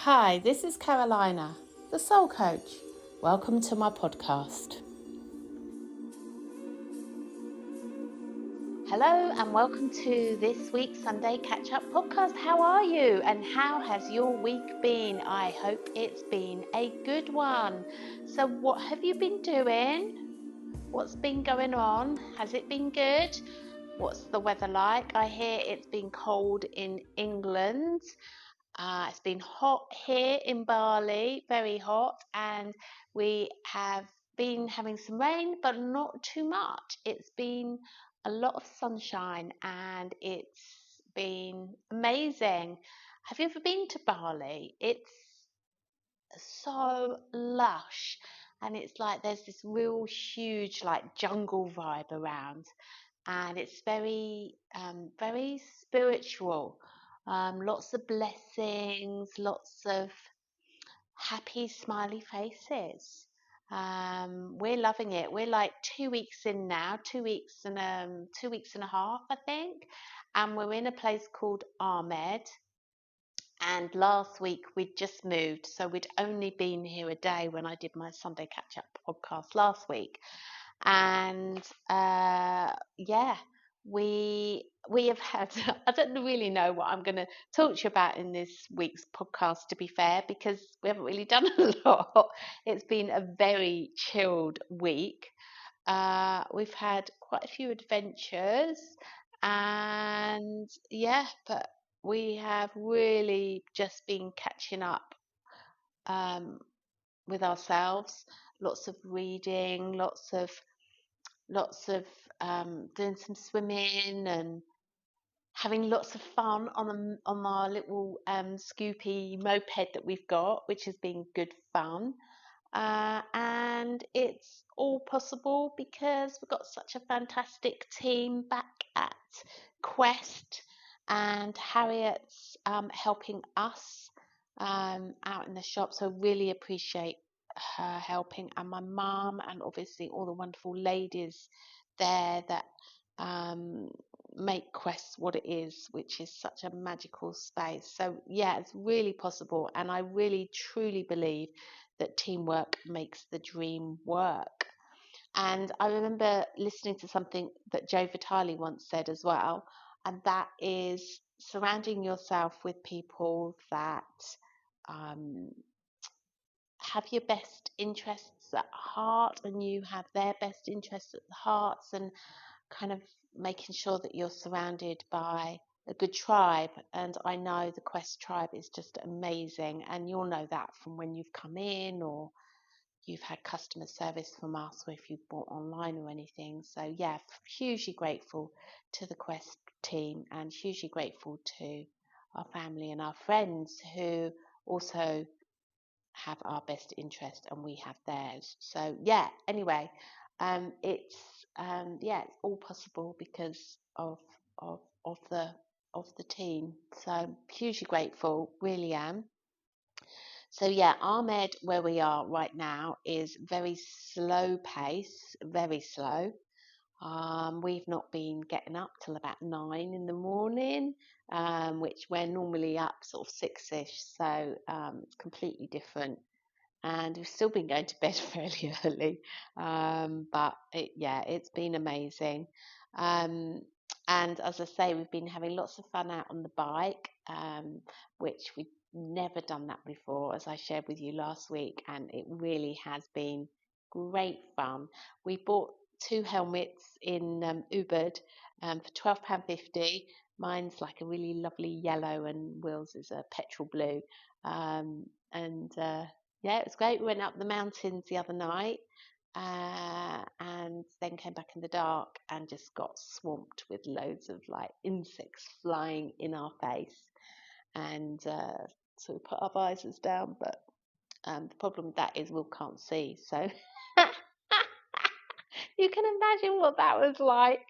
Hi, this is Carolina, the Soul Coach. Welcome to my podcast. Hello and welcome to this week's Sunday Catch-Up podcast. How are you and how has your week been? I hope it's been a good one. So what have you been doing? What's been going on? Has it been good? What's the weather like? I hear it's been cold in England. It's been hot here in Bali, very hot, and we have been having some rain, but not too much. It's been a lot of sunshine and it's been amazing. Have you ever been to Bali? It's so lush and it's like there's this real huge like jungle vibe around and it's very spiritual. Lots of blessings, lots of happy smiley faces. We're loving it. We're like 2 weeks in now, 2 weeks and a half, I think, and we're in a place called Ahmed. And last week we'd just moved, so we'd only been here a day when I did my Sunday catch up podcast last week. And yeah, we have had I don't really know what I'm going to talk to you about in this week's podcast, to be fair, because we haven't really done a lot. It's been a very chilled week. We've had quite a few adventures, and yeah, but we have really just been catching up um, with ourselves. Lots of reading, lots of doing some swimming and having lots of fun on our little Scoopy moped that we've got, which has been good fun. And it's all possible because we've got such a fantastic team back at Quest, and Harriet's helping us out in the shop. So really appreciate her helping, and my mum, and obviously all the wonderful ladies there that um, make Quest what it is, which is such a magical space. So yeah, it's really possible, and I really truly believe that teamwork makes the dream work. And I remember listening to something that Joe Vitale once said as well, and that is surrounding yourself with people that um, have your best interests at heart and you have their best interests at the hearts, and kind of making sure that you're surrounded by a good tribe. And I know the Quest tribe is just amazing, and you'll know that from when you've come in or you've had customer service from us, or if you've bought online or anything. So yeah, hugely grateful to the Quest team, and hugely grateful to our family and our friends who also have our best interest and we have theirs. So yeah, anyway, it's yeah, it's all possible because of of the of the team. So hugely grateful, really am. So yeah, Ahmed, where we are right now, is very slow pace, very slow. We've not been getting up till about 9 in the morning, which we're normally up sort of 6ish. So it's completely different. And we've still been going to bed fairly early, but yeah, it's been amazing. Um, and as I say, we've been having lots of fun out on the bike, which we've never done that before, as I shared with you last week, and it really has been great fun. We bought two helmets in Ubud for £12.50. Mine's like a really lovely yellow, and Will's is a petrol blue. And yeah, it was great. We went up the mountains the other night and then came back in the dark and just got swamped with loads of like insects flying in our face. And so we put our visors down, but the problem with that is Will can't see. So you can imagine what that was like.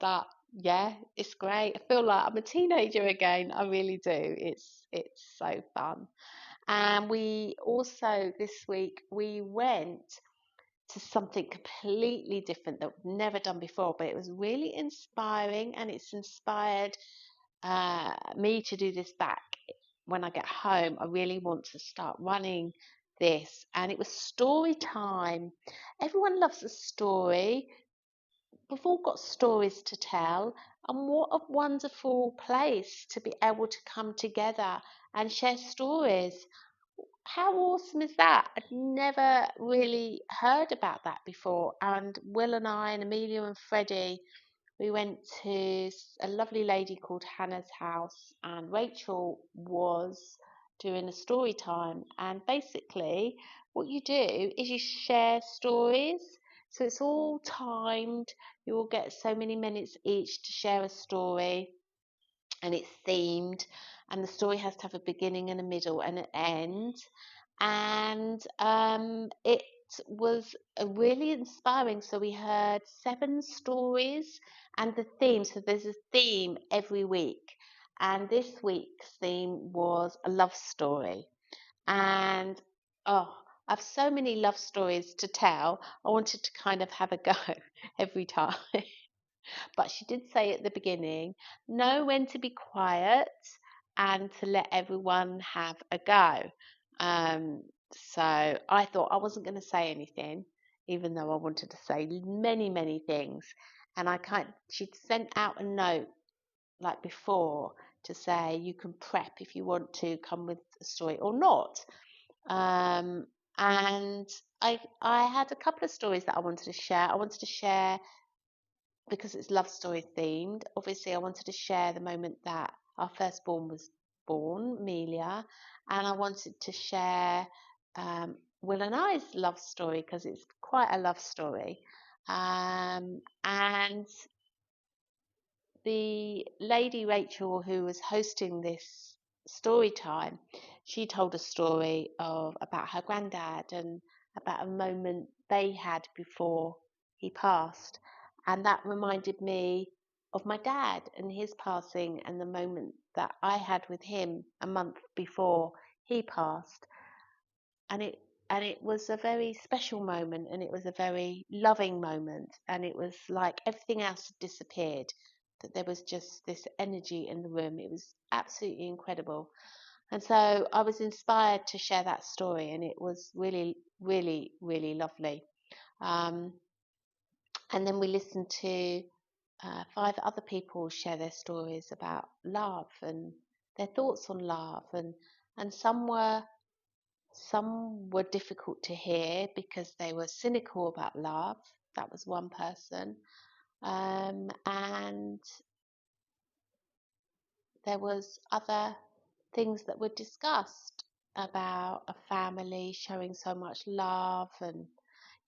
But yeah, it's great. I feel like I'm a teenager again. I really do. It's so fun. And we also this week we went to something completely different that we've never done before, but it was really inspiring, and it's inspired me to do this back. when I get home, I really want to start running this. And it was story time. Everyone loves a story. We've all got stories to tell, and what a wonderful place to be able to come together and share stories. How awesome is that? I'd never really heard about that before. And Will and I, and Amelia and Freddie, we went to a lovely lady called Hannah's house, and Rachel was doing a story time. And basically, what you do is you share stories. So it's all timed. You will get so many minutes each to share a story, and it's themed. And the story has to have a beginning and a middle and an end. And it was really inspiring. So we heard 7 stories and the theme. So there's a theme every week. And this week's theme was a love story. And oh, I have so many love stories to tell. I wanted to kind of have a go every time. But she did say at the beginning, know when to be quiet and to let everyone have a go. Um, so I thought I wasn't going to say anything, even though I wanted to say many, many things. And she'd sent out a note like before to say you can prep if you want to come with a story or not. Um, and I had a couple of stories that I wanted to share. I wanted to share because it's love story themed. Obviously, I wanted to share the moment that our firstborn was born, Amelia, and I wanted to share Will and I's love story because it's quite a love story. And the lady Rachel, who was hosting this story time, she told a story about her granddad and about a moment they had before he passed. And that reminded me of my dad and his passing and the moment that I had with him a month before he passed. And it was a very special moment, and it was a very loving moment, and it was like everything else had disappeared, that there was just this energy in the room. It was absolutely incredible. And so I was inspired to share that story, and it was really, really, really lovely. Um, and then we listened to 5 other people share their stories about love and their thoughts on love, and some were difficult to hear because they were cynical about love. That was one person. And there was other things that were discussed about a family showing so much love. And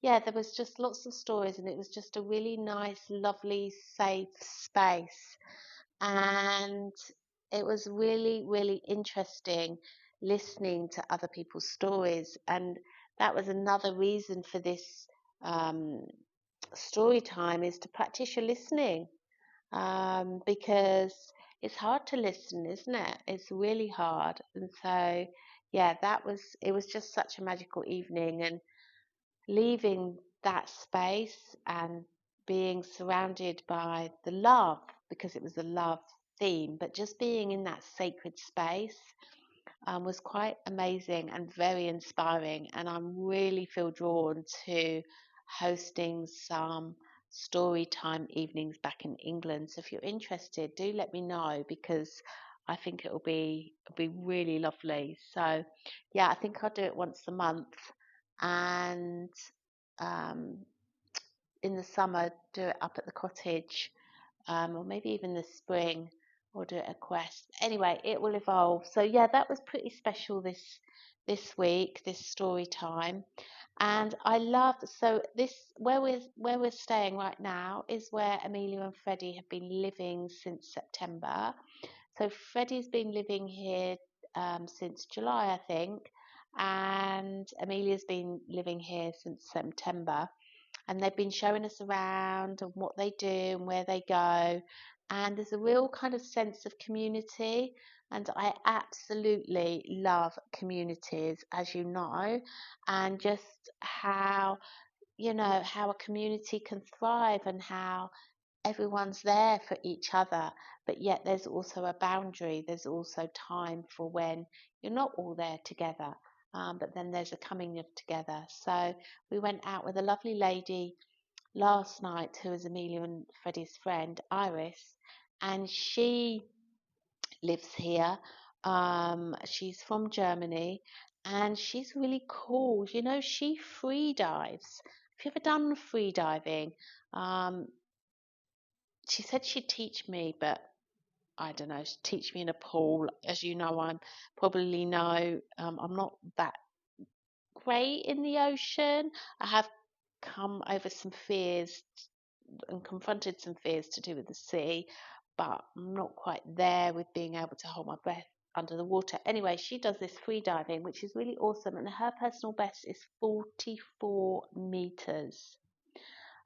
yeah, there was just lots of stories, and it was just a really nice, lovely, safe space. And it was really, really interesting listening to other people's stories. And that was another reason for this um, story time, is to practice your listening, because it's hard to listen, isn't it? It's really hard. And so, yeah, it was just such a magical evening. And leaving that space and being surrounded by the love, because it was a love theme, but just being in that sacred space was quite amazing and very inspiring. And I really feel drawn to hosting some story time evenings back in England. So if you're interested, do let me know, because I think it'll be really lovely. So yeah, I think I'll do it once a month, and um, in the summer do it up at the cottage, or maybe even the spring, or do it at Quest. Anyway, it will evolve. So yeah, that was pretty special this week, this story time. And I love, so this, where we're staying right now is where Amelia and Freddie have been living since September. So Freddie's been living here since July, I think, and Amelia's been living here since September. And they've been showing us around and what they do and where they go. And there's a real kind of sense of community. And I absolutely love communities, as you know, and just how a community can thrive, and how everyone's there for each other, but yet there's also a boundary. There's also time for when you're not all there together, but then there's a coming of together. So we went out with a lovely lady last night who is Amelia and Freddie's friend, Iris, and she lives here. She's from Germany and she's really cool. You know, she free dives. Have you ever done free diving? Um, she said she'd teach me, but I don't know, teach me in a pool. As you know, I'm not that great in the ocean. I have come over some fears and confronted some fears to do with the sea, but I'm not quite there with being able to hold my breath under the water. Anyway, she does this free diving, which is really awesome, and her personal best is 44 meters.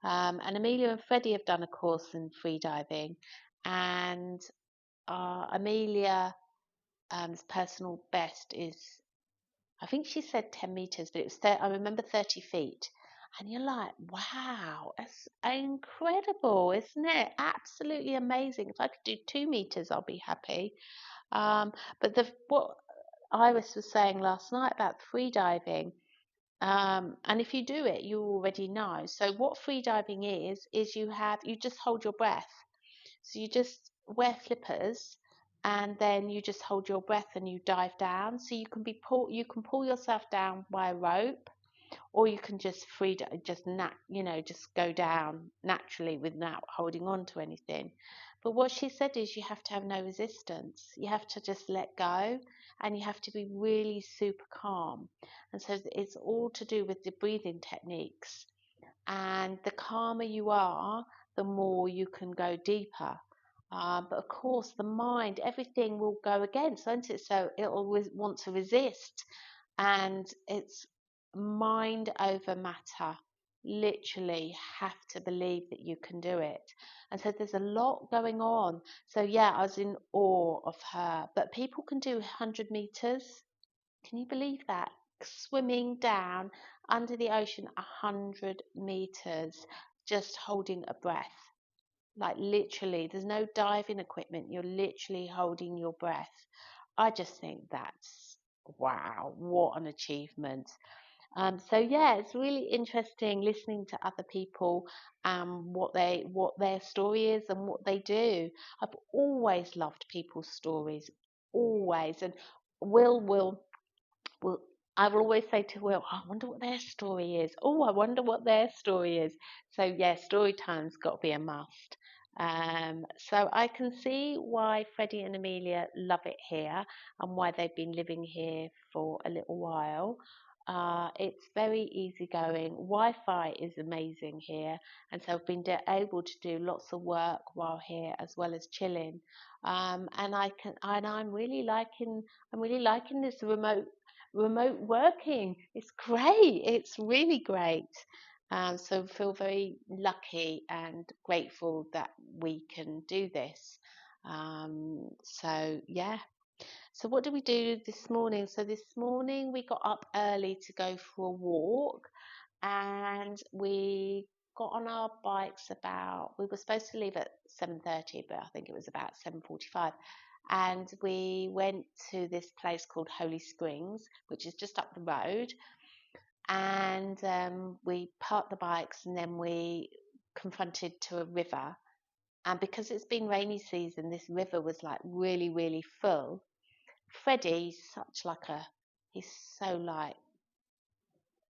And Amelia and Freddie have done a course in free diving, and Amelia's personal best is, I think she said 10 meters, but it was, I remember 30 feet. And you're like, wow, that's incredible, isn't it? Absolutely amazing. If I could do 2 meters, I'll be happy. But what Iris was saying last night about free diving, and if you do it, you already know. So what free diving is you just hold your breath. So you just wear flippers and then you just hold your breath and you dive down. So you can pull yourself down by a rope, or you can just just go down naturally without holding on to anything. But what she said is you have to have no resistance. You have to just let go and you have to be really super calm. And so it's all to do with the breathing techniques. And the calmer you are, the more you can go deeper. But of course, the mind, everything will go against, won't it? So it'll want to resist. And it's mind over matter. Literally have to believe that you can do it. And so there's a lot going on. So, yeah, I was in awe of her. But people can do 100 meters. Can you believe that? Swimming down under the ocean 100 meters, just holding a breath. Like literally, there's no diving equipment. You're literally holding your breath. I just think that's wow, what an achievement. So yeah, it's really interesting listening to other people, what their story is and what they do. I've always loved people's stories, always. And will well, I will always say to Will, "Oh, I wonder what their story is. Oh, I wonder what their story is." So, yeah, story time's got to be a must. So I can see why Freddie and Amelia love it here and why they've been living here for a little while. It's very easygoing. Wi-Fi is amazing here, and so I've been able to do lots of work while here as well as chilling. And I'm really liking this remote working. It's great. It's really great. So feel very lucky and grateful that we can do this. So yeah. So what did we do this morning? So this morning we got up early to go for a walk, and we got on our bikes we were supposed to leave at 7:30, but I think it was about 7:45, and we went to this place called Holy Springs, which is just up the road, and we parked the bikes and then we confronted to a river, and because it's been rainy season, this river was like really, really full. Freddie's he's so like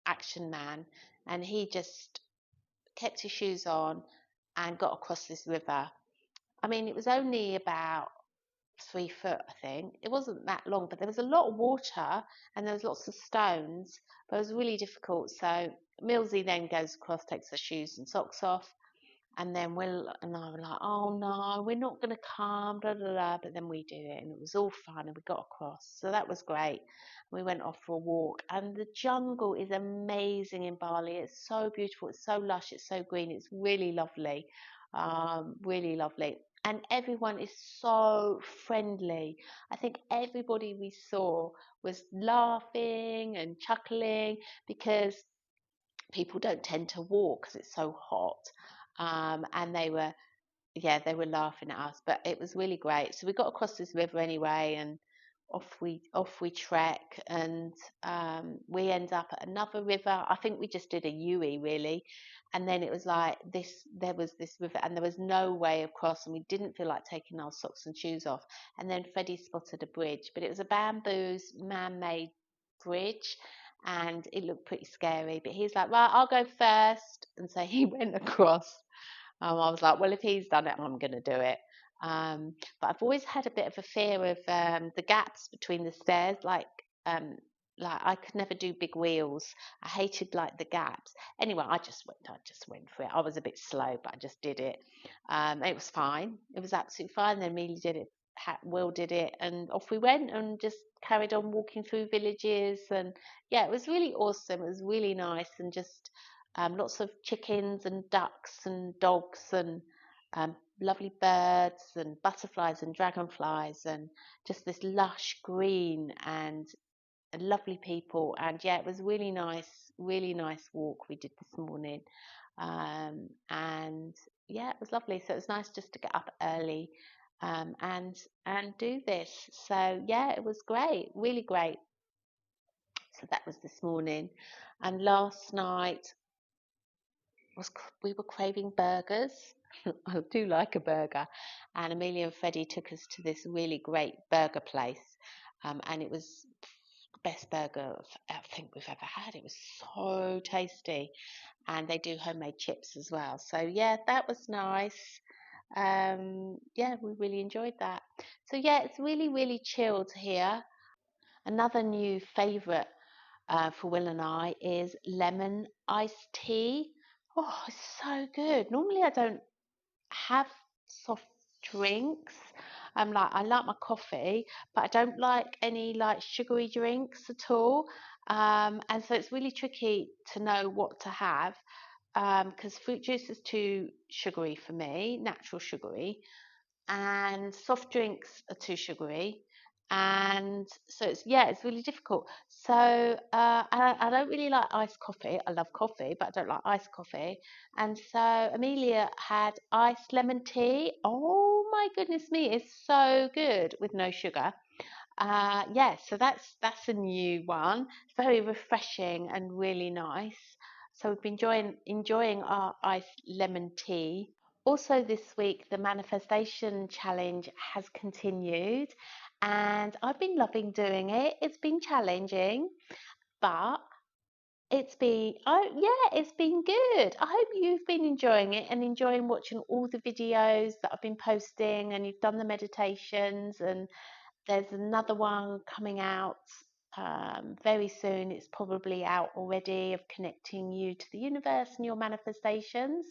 action man, and he just kept his shoes on and got across this river. I mean, it was only about 3 foot, I think. It wasn't that long, but there was a lot of water and there was lots of stones, but it was really difficult. So Millsy then goes across, takes her shoes and socks off, and then Will and I were like, oh no, we're not going to come, blah, blah, blah. But then we did it and it was all fun and we got across. So that was great. We went off for a walk, and the jungle is amazing in Bali. It's so beautiful, it's so lush, it's so green, it's really lovely. Really lovely. And everyone is so friendly. I think everybody we saw was laughing and chuckling because people don't tend to walk because it's so hot. And they were yeah, they were laughing at us, but it was really great. So we got across this river anyway, and off we trek, and we end up at another river. I think we just did a U-E really, and then it was like this. There was this river, and there was no way across, and we didn't feel like taking our socks and shoes off. And then Freddie spotted a bridge, but it was a bamboo's man-made bridge. And it looked pretty scary, but he's like, right, I'll go first. And so he went across. I was like, well, if he's done it, I'm going to do it. But I've always had a bit of a fear of the gaps between the stairs. Um, like I could never do big wheels. I hated like the gaps. Anyway, I just went for it. I was a bit slow, but I just did it. It was fine. It was absolutely fine. Then Amelia did it. Will did it, and off we went, and just carried on walking through villages. And yeah, it was really awesome. It was really nice, and just lots of chickens and ducks and dogs and lovely birds and butterflies and dragonflies and just this lush green and lovely people. And yeah, it was really nice walk we did this morning. And yeah, it was lovely. So it was nice just to get up early and do this. So yeah, it was great, really great. So that was this morning. And last night we were craving burgers. I do like a burger, and Amelia and Freddie took us to this really great burger place, and it was the best burger I think we've ever had. It was so tasty, and they do homemade chips as well. So yeah, that was nice. Yeah, we really enjoyed that. So yeah, it's really chilled here. Another new favourite for Will and I is lemon iced tea. Oh, it's so good. Normally I don't have soft drinks. I like my coffee, but I don't like any like sugary drinks at all. And so it's really tricky to know what to have because fruit juice is too sugary for me, natural sugary, and soft drinks are too sugary. And so it's really difficult. So I don't really like iced coffee. I love coffee, but I don't like iced coffee. And so Amelia had iced lemon tea. Oh my goodness me, it's so good with no sugar. Yeah, so that's a new one. It's very refreshing and really nice. So we've been enjoying our iced lemon tea. Also, this week, the manifestation challenge has continued, and I've been loving doing it. It's been challenging, but it's been good. I hope you've been enjoying it and enjoying watching all the videos that I've been posting, and you've done the meditations, and there's another one coming out very soon. It's probably out already, of connecting you to the universe and your manifestations.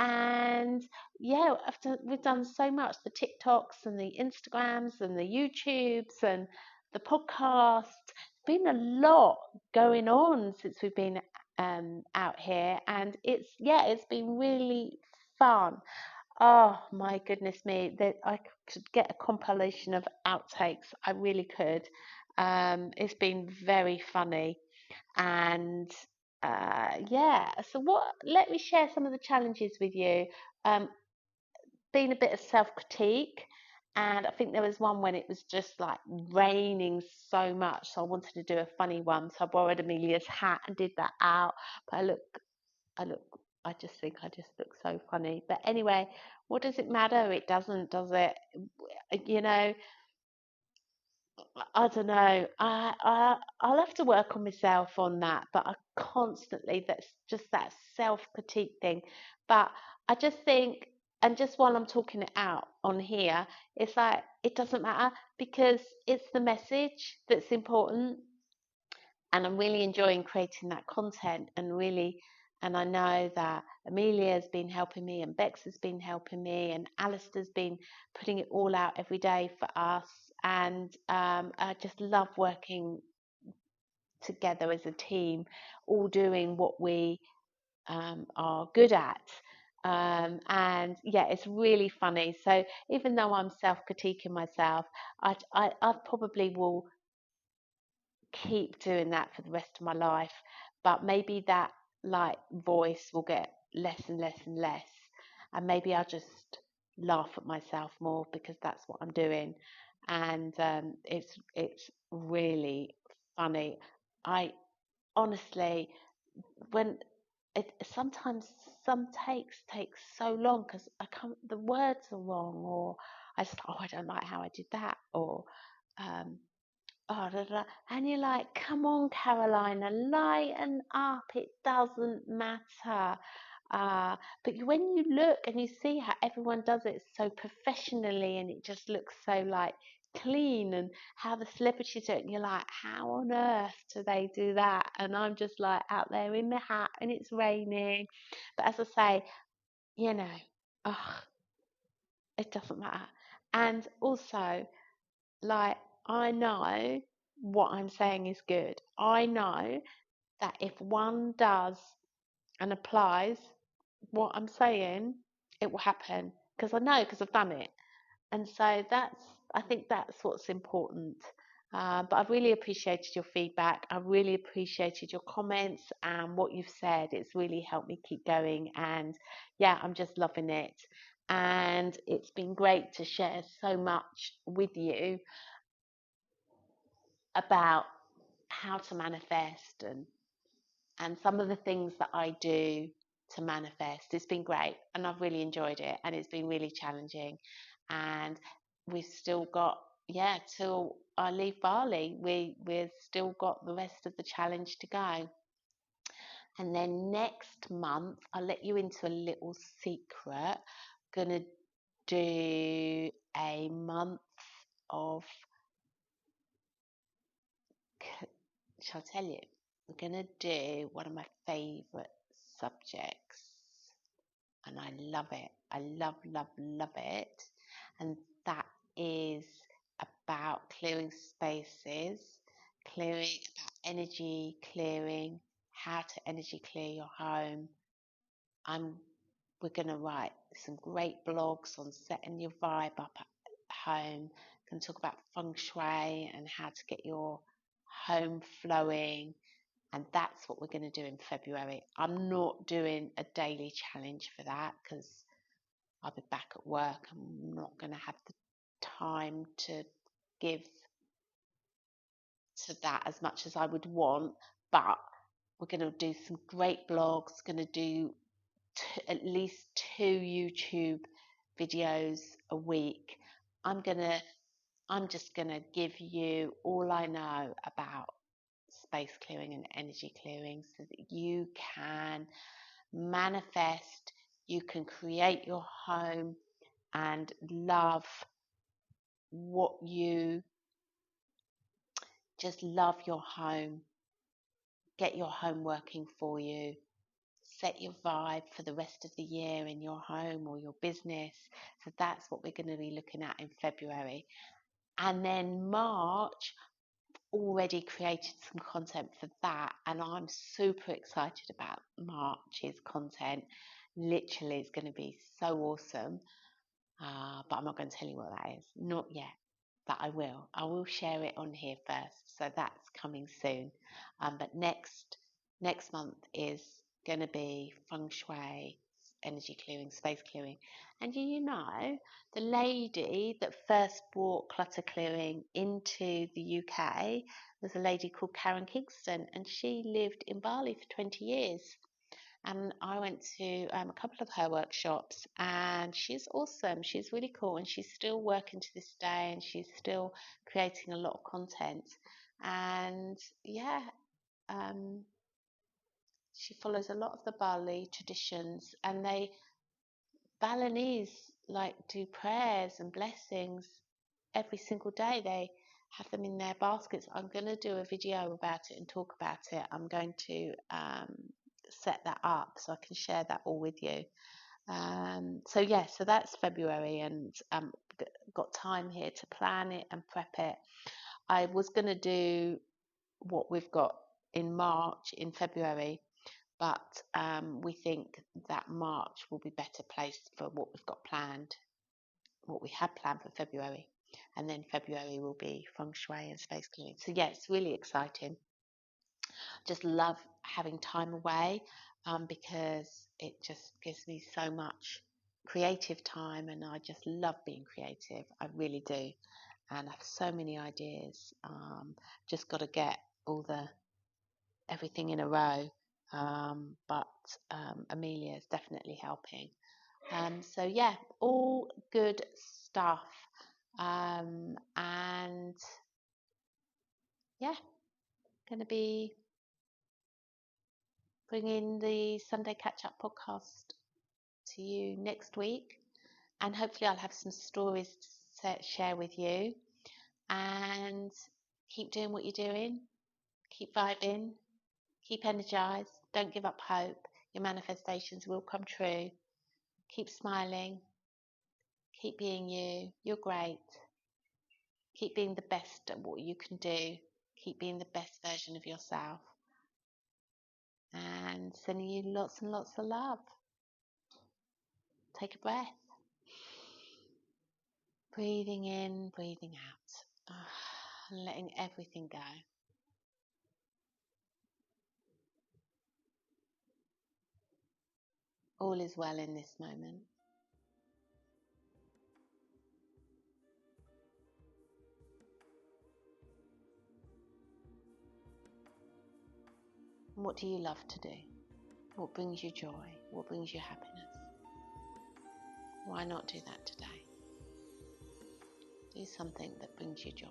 And yeah, we've done so much, the TikToks and the Instagrams and the YouTubes and the podcast. Been a lot going on since we've been out here, and it's been really fun. Oh my goodness me, that I could get a compilation of outtakes. I really could. It's been very funny. And yeah, so let me share some of the challenges with you. Um, been a bit of self-critique, and I think there was one when it was just like raining so much, so I wanted to do a funny one. So I borrowed Amelia's hat and did that out. But I look, I just think I just look so funny. But anyway, what does it matter? It doesn't, does it? You know, I don't know. I'll have to work on myself on that, but I constantly, that's just that self-critique thing. But I just think, and just while I'm talking it out on here, it's like it doesn't matter because it's the message that's important, and I'm really enjoying creating that content, and I know that Amelia's been helping me, and Bex has been helping me, and Alistair's been putting it all out every day for us. And I just love working together as a team, all doing what we are good at. And yeah, it's really funny. So even though I'm self-critiquing myself, I probably will keep doing that for the rest of my life, but maybe that like voice will get less and less and less, and maybe I'll just laugh at myself more because that's what I'm doing, and it's really funny. I honestly, when it sometimes some takes so long because I can't, the words are wrong, or I just, oh, I don't like how I did that, or um, oh, da, da, and you're like, come on, Carolina, lighten up. It doesn't matter. But when you look and you see how everyone does it so professionally, and it just looks so like clean, and how the celebrities do it, and you're like, how on earth do they do that? And I'm just like out there in the hat, and it's raining. But as I say, you know, ugh, it doesn't matter. And also, like, I know what I'm saying is good. I know that if one does and applies what I'm saying, it will happen, because I know, because I've done it. And so I think that's what's important. But I've really appreciated your feedback. I've really appreciated your comments and what you've said. It's really helped me keep going. And yeah, I'm just loving it. And it's been great to share so much with you about how to manifest, and some of the things that I do to manifest. It's been great, and I've really enjoyed it, and it's been really challenging. And we've still got, yeah, till I leave Bali, we've still got the rest of the challenge to go. And then next month, I'll let you into a little secret. Gonna do a month of, shall I tell you? I'm gonna do one of my favourite subjects, and I love it. I love, love, love it. And that is about clearing spaces, clearing, about energy clearing, how to energy clear your home. I'm We're going to write some great blogs on setting your vibe up at home. Going to talk about feng shui and how to get your home flowing, and that's what we're going to do in February. I'm not doing a daily challenge for that because I'll be back at work. I'm not going to have the time to give to that as much as I would want, but we're going to do some great blogs, going to do at least 2 YouTube videos a week. I'm gonna I'm just gonna give you all I know about space clearing and energy clearing so that you can manifest, you can create your home and love what you just love your home, get your home working for you, set your vibe for the rest of the year in your home or your business. So that's what we're going to be looking at in February. And then March, already created some content for that, and I'm super excited about March's content. Literally, it's going to be so awesome. But I'm not going to tell you what that is, not yet. But I will. I will share it on here first. So that's coming soon. But next month is going to be feng shui, energy clearing, space clearing. And you know, the lady that first brought clutter clearing into the UK was a lady called Karen Kingston, and she lived in Bali for 20 years. And I went to a couple of her workshops, and she's awesome. She's really cool, and she's still working to this day, and she's still creating a lot of content. And yeah, um, she follows a lot of the Bali traditions, and Balinese like do prayers and blessings every single day. They have them in their baskets. I'm going to do a video about it and talk about it. I'm going to set that up so I can share that all with you. So yeah, so that's February, and got time here to plan it and prep it. I was going to do what we've got in March, in February, but we think that March will be better placed for what we've got planned, what we had planned for February. And then February will be feng shui and space cleaning. So yeah, it's really exciting. Just love having time away, because it just gives me so much creative time, and I just love being creative. I really do. And I have so many ideas. Just got to get everything in a row. But Amelia is definitely helping. So yeah, all good stuff. And yeah, going to be bringing the Sunday Catch-Up podcast to you next week. And hopefully I'll have some stories to share with you. And keep doing what you're doing. Keep vibing. Keep energized. Don't give up hope. Your manifestations will come true. Keep smiling. Keep being you. You're great. Keep being the best at what you can do. Keep being the best version of yourself. And sending you lots and lots of love. Take a breath. Breathing in, breathing out. Letting everything go. All is well in this moment. And what do you love to do? What brings you joy? What brings you happiness? Why not do that today? Do something that brings you joy.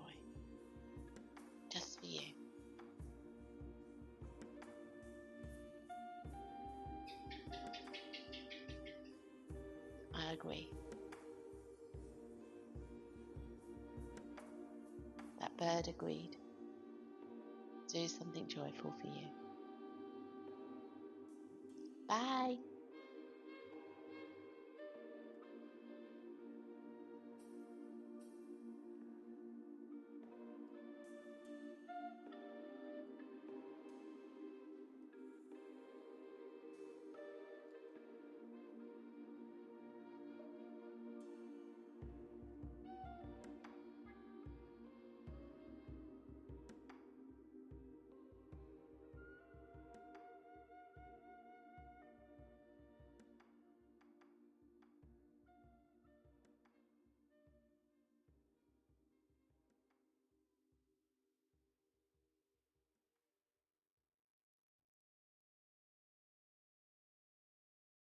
Just for you. I agree. That bird agreed. Do something joyful for you. Bye.